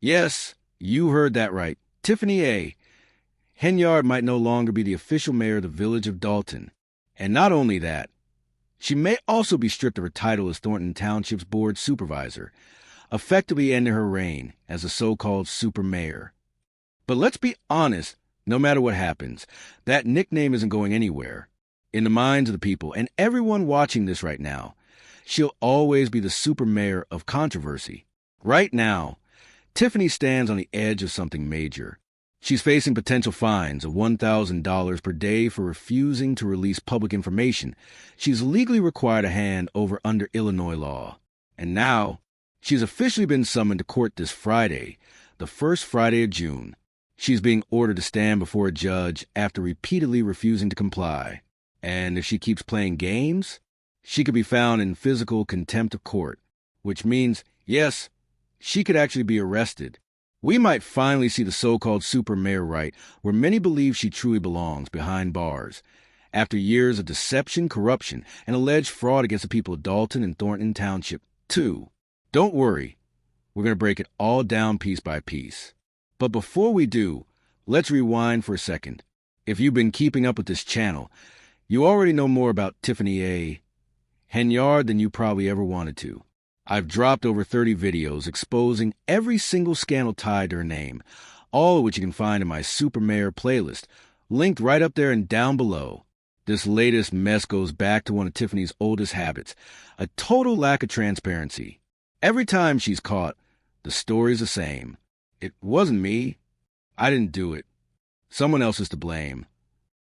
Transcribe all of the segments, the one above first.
Yes, you heard that right. Tiffany A. Henyard might no longer be the official mayor of the village of Dalton. And not only that, she may also be stripped of her title as Thornton Township's board supervisor, effectively ending her reign as a so-called super mayor. But let's be honest, no matter what happens, that nickname isn't going anywhere. In the minds of the people and everyone watching this right now, she'll always be the super mayor of controversy. Right now, Tiffany stands on the edge of something major. She's facing potential fines of $1,000 per day for refusing to release public information she's legally required to hand over under Illinois law. And now, she's officially been summoned to court this Friday, the first Friday of June. She's being ordered to stand before a judge after repeatedly refusing to comply. And if she keeps playing games, she could be found in physical contempt of court, which means, yes, she could actually be arrested. We might finally see the so-called super mayor right where many believe she truly belongs, behind bars, after years of deception, corruption, and alleged fraud against the people of Dalton and Thornton Township, too. Don't worry, we're going to break it all down piece by piece. But before we do, let's rewind for a second. If you've been keeping up with this channel, you already know more about Tiffany A. Henyard than you probably ever wanted to. I've dropped over 30 videos exposing every single scandal tied to her name, all of which you can find in my Super Mayor playlist, linked right up there and down below. This latest mess goes back to one of Tiffany's oldest habits, a total lack of transparency. Every time she's caught, the story's the same. It wasn't me. I didn't do it. Someone else is to blame.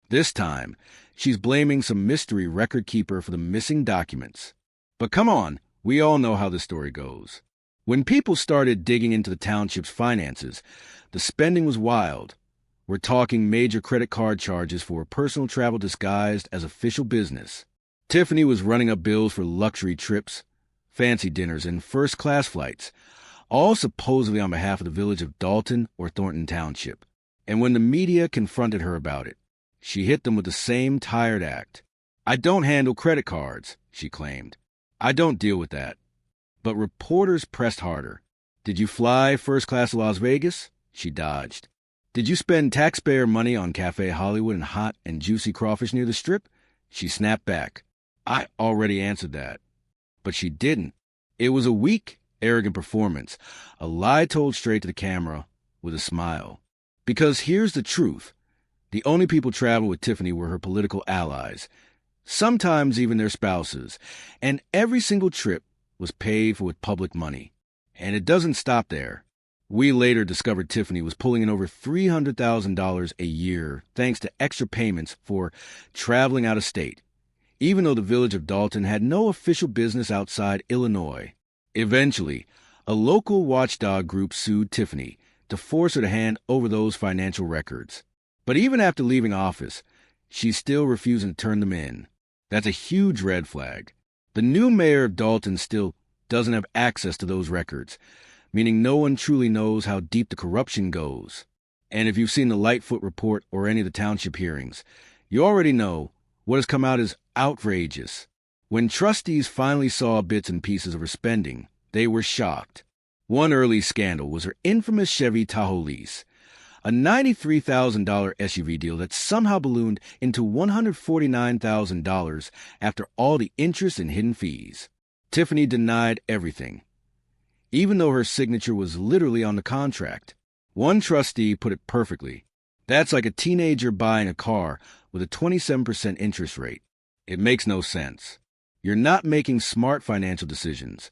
This time, she's blaming some mystery record keeper for the missing documents. But come on. We all know how the story goes. When people started digging into the township's finances, the spending was wild. We're talking major credit card charges for personal travel disguised as official business. Tiffany was running up bills for luxury trips, fancy dinners, and first-class flights, all supposedly on behalf of the village of Dalton or Thornton Township. And when the media confronted her about it, she hit them with the same tired act. "I don't handle credit cards," she claimed. "I don't deal with that." But reporters pressed harder. "Did you fly first class to Las Vegas?" She dodged. "Did you spend taxpayer money on Cafe Hollywood and hot and juicy crawfish near the Strip?" She snapped back. "I already answered that." But she didn't. It was a weak, arrogant performance, a lie told straight to the camera with a smile. Because here's the truth. The only people traveling with Tiffany were her political allies, sometimes even their spouses, and every single trip was paid for with public money. And it doesn't stop there. We later discovered Tiffany was pulling in over $300,000 a year thanks to extra payments for traveling out of state, even though the village of Dalton had no official business outside Illinois. Eventually, a local watchdog group sued Tiffany to force her to hand over those financial records. But even after leaving office, she's still refusing to turn them in. That's a huge red flag. The new mayor of Dalton still doesn't have access to those records, meaning no one truly knows how deep the corruption goes. And if you've seen the Lightfoot report or any of the township hearings, you already know what has come out is outrageous. When trustees finally saw bits and pieces of her spending, they were shocked. One early scandal was her infamous Chevy Tahoe lease, a $93,000 SUV deal that somehow ballooned into $149,000 after all the interest and hidden fees. Tiffany denied everything, even though her signature was literally on the contract. One trustee put it perfectly. That's like a teenager buying a car with a 27% interest rate. It makes no sense. You're not making smart financial decisions.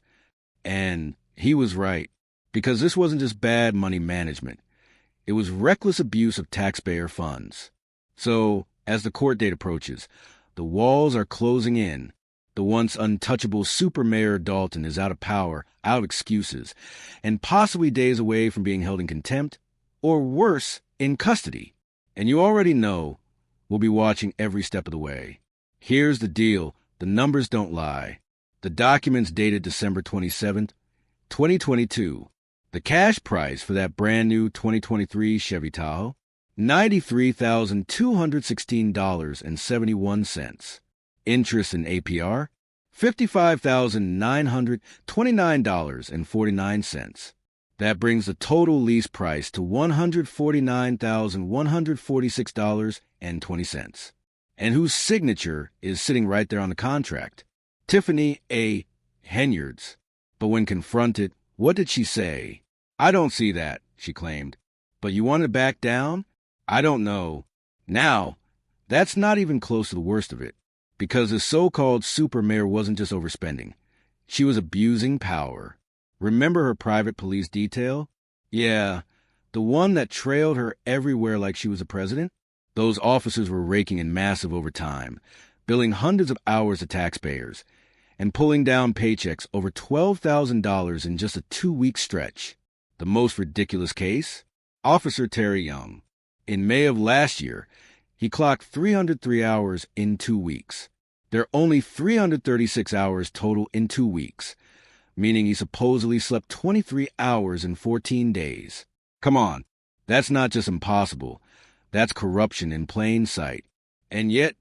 And he was right, because this wasn't just bad money management. It was reckless abuse of taxpayer funds. So, as the court date approaches, the walls are closing in. The once untouchable super mayor Dalton is out of power, out of excuses, and possibly days away from being held in contempt, or worse, in custody. And you already know we'll be watching every step of the way. Here's the deal. The numbers don't lie. The documents dated December 27th, 2022. The cash price for that brand new 2023 Chevy Tahoe, $93,216.71. Interest and APR, $55,929.49. That brings the total lease price to $149,146.20. And whose signature is sitting right there on the contract? Tiffany A. Henyard's. But when confronted, what did she say? "I don't see that," she claimed. "But you want to back down?" "I don't know." Now, that's not even close to the worst of it, because the so-called super mayor wasn't just overspending. She was abusing power. Remember her private police detail? Yeah, the one that trailed her everywhere like she was a president? Those officers were raking in massive overtime, billing hundreds of hours to taxpayers, and pulling down paychecks over $12,000 in just a 2-week stretch. The most ridiculous case? Officer Terry Young. In May of last year, he clocked 303 hours in 2 weeks. There are only 336 hours total in 2 weeks, meaning he supposedly slept 23 hours in 14 days. Come on, that's not just impossible. That's corruption in plain sight. And yet,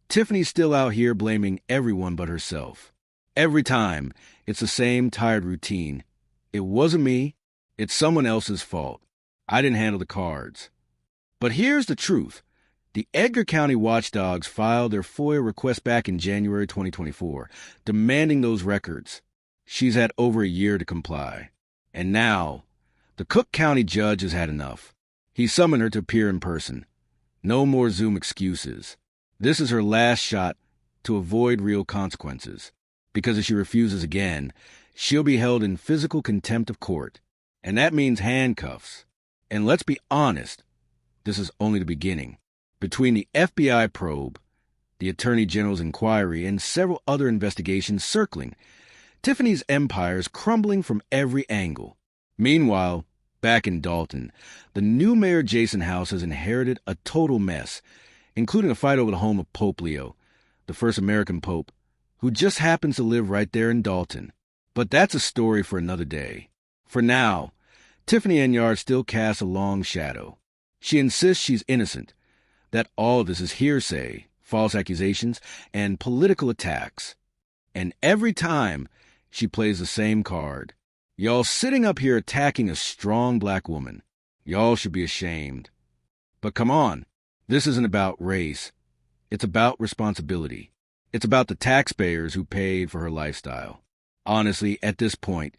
Tiffany's still out here blaming everyone but herself. Every time, it's the same tired routine. "It wasn't me. It's someone else's fault. I didn't handle the cards." But here's the truth. The Edgar County watchdogs filed their FOIA request back in January 2024, demanding those records. She's had over a year to comply. And now, the Cook County judge has had enough. He summoned her to appear in person. No more Zoom excuses. This is her last shot to avoid real consequences, because if she refuses again, she'll be held in physical contempt of court. And that means handcuffs. And let's be honest, this is only the beginning. Between the FBI probe, the Attorney General's inquiry, and several other investigations circling, Tiffany's empire is crumbling from every angle. Meanwhile, back in Dalton, the new mayor Jason House has inherited a total mess, including a fight over the home of Pope Leo, the first American pope, who just happens to live right there in Dalton. But that's a story for another day. For now, Tiffany Henyard still casts a long shadow. She insists she's innocent, that all of this is hearsay, false accusations, and political attacks. And every time, she plays the same card. Y'all sitting up here attacking a strong black woman. Y'all should be ashamed. But come on, this isn't about race. It's about responsibility. It's about the taxpayers who paid for her lifestyle. Honestly, at this point,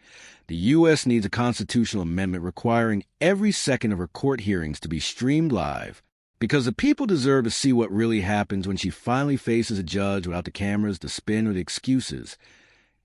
the U.S. needs a constitutional amendment requiring every second of her court hearings to be streamed live, because the people deserve to see what really happens when she finally faces a judge without the cameras, the spin, or the excuses.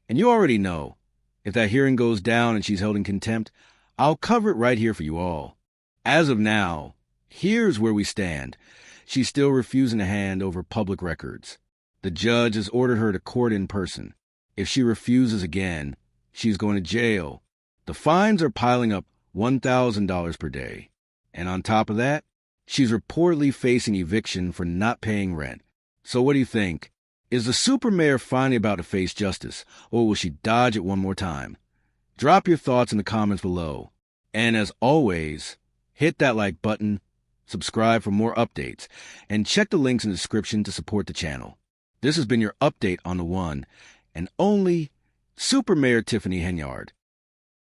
And you already know, if that hearing goes down and she's held in contempt, I'll cover it right here for you all. As of now, here's where we stand. She's still refusing to hand over public records. The judge has ordered her to court in person. If she refuses again, she's going to jail. The fines are piling up $1,000 per day. And on top of that, she's reportedly facing eviction for not paying rent. So what do you think? Is the super mayor finally about to face justice, or will she dodge it one more time? Drop your thoughts in the comments below. And as always, hit that like button, subscribe for more updates, and check the links in the description to support the channel. This has been your update on the one and only Super Mayor Tiffany Henyard.